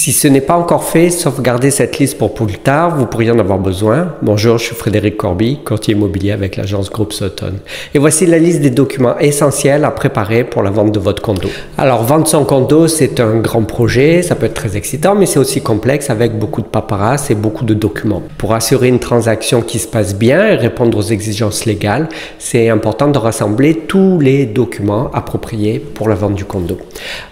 Si ce n'est pas encore fait, sauvegardez cette liste pour plus tard, vous pourriez en avoir besoin. Bonjour, je suis Frédéric Corby, courtier immobilier avec l'agence Groupe Sutton. Et voici la liste des documents essentiels à préparer pour la vente de votre condo. Alors, vendre son condo, c'est un grand projet, ça peut être très excitant, mais c'est aussi complexe avec beaucoup de paperasse et beaucoup de documents. Pour assurer une transaction qui se passe bien et répondre aux exigences légales, c'est important de rassembler tous les documents appropriés pour la vente du condo.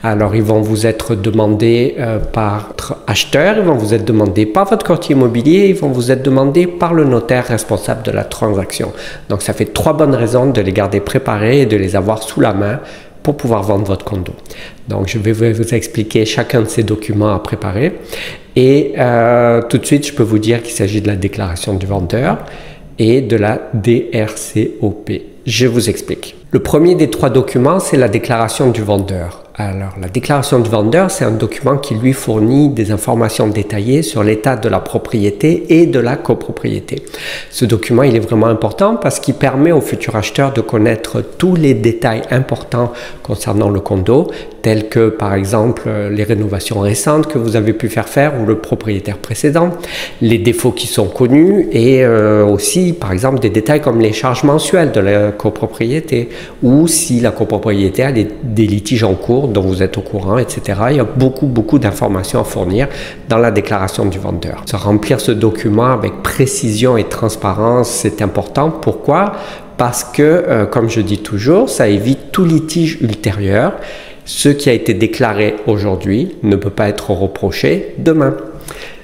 Alors, ils vont vous être demandés par acheteur, ils vont vous être demandés par votre courtier immobilier, ils vont vous être demandés par le notaire responsable de la transaction. Donc ça fait 3 bonnes raisons de les garder préparés et de les avoir sous la main pour pouvoir vendre votre condo. Donc je vais vous expliquer chacun de ces documents à préparer et tout de suite je peux vous dire qu'il s'agit de la déclaration du vendeur et de la DRCOP. Je vous explique. Le premier des 3 documents, c'est la déclaration du vendeur. Alors, la déclaration du vendeur, c'est un document qui lui fournit des informations détaillées sur l'état de la propriété et de la copropriété. Ce document, il est vraiment important parce qu'il permet au futur acheteur de connaître tous les détails importants concernant le condo, tels que, par exemple, les rénovations récentes que vous avez pu faire ou le propriétaire précédent, les défauts qui sont connus et aussi, par exemple, des détails comme les charges mensuelles de la copropriété ou si la copropriété a des litiges en cours dont vous êtes au courant, etc. Il y a beaucoup d'informations à fournir dans la déclaration du vendeur. Remplir ce document avec précision et transparence, c'est important. Pourquoi? Parce que, comme je dis toujours, ça évite tout litige ultérieur. Ce qui a été déclaré aujourd'hui ne peut pas être reproché demain.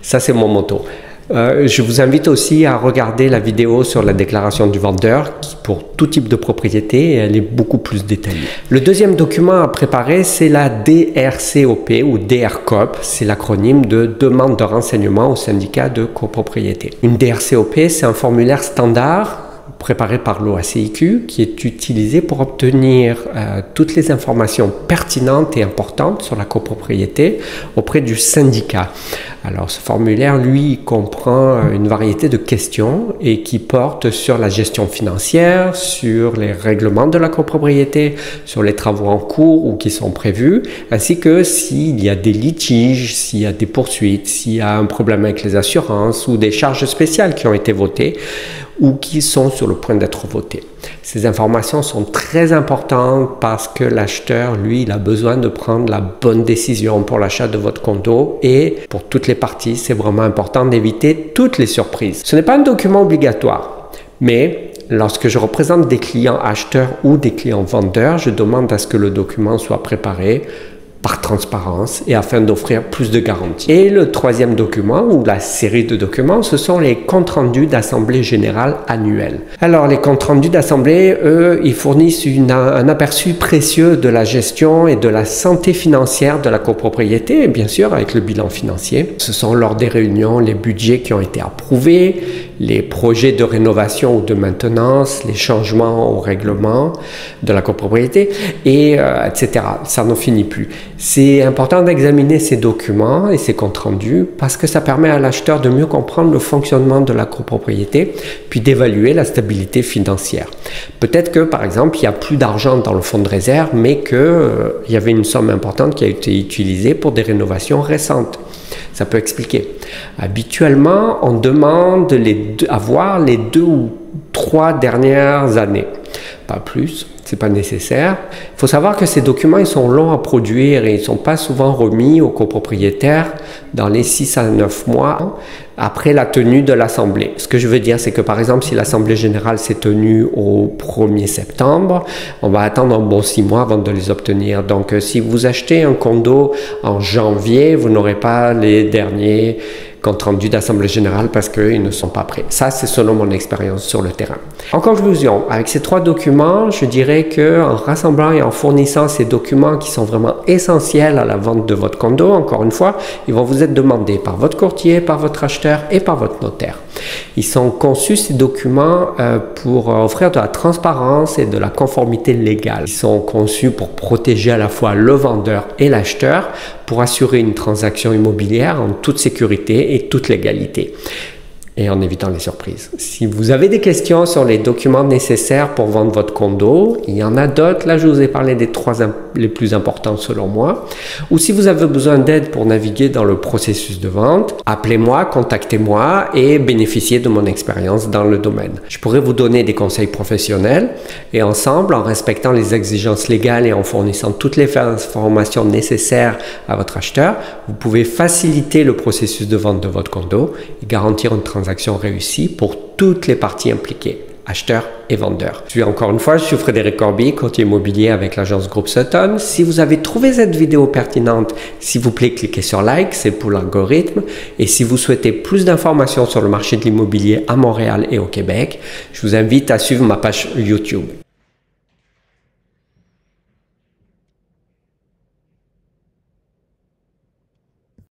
Ça, c'est mon motto. Je vous invite aussi à regarder la vidéo sur la déclaration du vendeur qui, pour tout type de propriété, elle est beaucoup plus détaillée. Le deuxième document à préparer, c'est la DRCOP ou DRCOP, c'est l'acronyme de demande de renseignement au syndicat de copropriété. Une DRCOP, c'est un formulaire standard préparé par l'OACIQ qui est utilisé pour obtenir toutes les informations pertinentes et importantes sur la copropriété auprès du syndicat. Alors ce formulaire, lui, comprend une variété de questions et qui porte sur la gestion financière, sur les règlements de la copropriété, sur les travaux en cours ou qui sont prévus, ainsi que s'il y a des litiges, s'il y a des poursuites, s'il y a un problème avec les assurances ou des charges spéciales qui ont été votées ou qui sont sur le point d'être votées. Ces informations sont très importantes parce que l'acheteur, lui, il a besoin de prendre la bonne décision pour l'achat de votre condo et pour toutes les parties, c'est vraiment important d'éviter toutes les surprises. Ce n'est pas un document obligatoire, mais lorsque je représente des clients acheteurs ou des clients vendeurs, je demande à ce que le document soit préparé par transparence et afin d'offrir plus de garanties. Et le troisième document ou la série de documents, ce sont les comptes rendus d'assemblée générale annuelle. Alors les comptes rendus d'assemblée, eux, ils fournissent un aperçu précieux de la gestion et de la santé financière de la copropriété et bien sûr avec le bilan financier. Ce sont lors des réunions les budgets qui ont été approuvés, les projets de rénovation ou de maintenance, les changements au règlement de la copropriété et etc. Ça n'en finit plus. C'est important d'examiner ces documents et ces comptes rendus parce que ça permet à l'acheteur de mieux comprendre le fonctionnement de la copropriété puis d'évaluer la stabilité financière. Peut-être que par exemple il n'y a plus d'argent dans le fonds de réserve mais qu'il y avait une somme importante qui a été utilisée pour des rénovations récentes. Ça peut expliquer. Habituellement, on demande à voir les 2 ou 3 dernières années. Pas plus, c'est pas nécessaire. Il faut savoir que ces documents, ils sont longs à produire et ils ne sont pas souvent remis aux copropriétaires dans les 6 à 9 mois après la tenue de l'assemblée. Ce que je veux dire, c'est que par exemple, si l'assemblée générale s'est tenue au 1er septembre, on va attendre un bon 6 mois avant de les obtenir. Donc, si vous achetez un condo en janvier, vous n'aurez pas les derniers compte rendu d'assemblée générale parce qu'ils ne sont pas prêts. Ça, c'est selon mon expérience sur le terrain. En conclusion, avec ces 3 documents, je dirais qu'en rassemblant et en fournissant ces documents qui sont vraiment essentiels à la vente de votre condo, encore une fois, ils vont vous être demandés par votre courtier, par votre acheteur et par votre notaire. Ils sont conçus, ces documents, pour offrir de la transparence et de la conformité légale. Ils sont conçus pour protéger à la fois le vendeur et l'acheteur, pour assurer une transaction immobilière en toute sécurité et toute légalité. et en évitant les surprises. Si vous avez des questions sur les documents nécessaires pour vendre votre condo, il y en a d'autres. Là, je vous ai parlé des 3 les plus importants selon moi. Ou si vous avez besoin d'aide pour naviguer dans le processus de vente, appelez-moi, contactez-moi et bénéficiez de mon expérience dans le domaine. Je pourrais vous donner des conseils professionnels et ensemble, en respectant les exigences légales et en fournissant toutes les informations nécessaires à votre acheteur, vous pouvez faciliter le processus de vente de votre condo et garantir une transaction réussie pour toutes les parties impliquées, acheteurs et vendeurs. Encore une fois, je suis Frédéric Corby, courtier immobilier avec l'agence Groupe Sutton. Si vous avez trouvé cette vidéo pertinente, s'il vous plaît, cliquez sur like, c'est pour l'algorithme. Et si vous souhaitez plus d'informations sur le marché de l'immobilier à Montréal et au Québec, je vous invite à suivre ma page YouTube.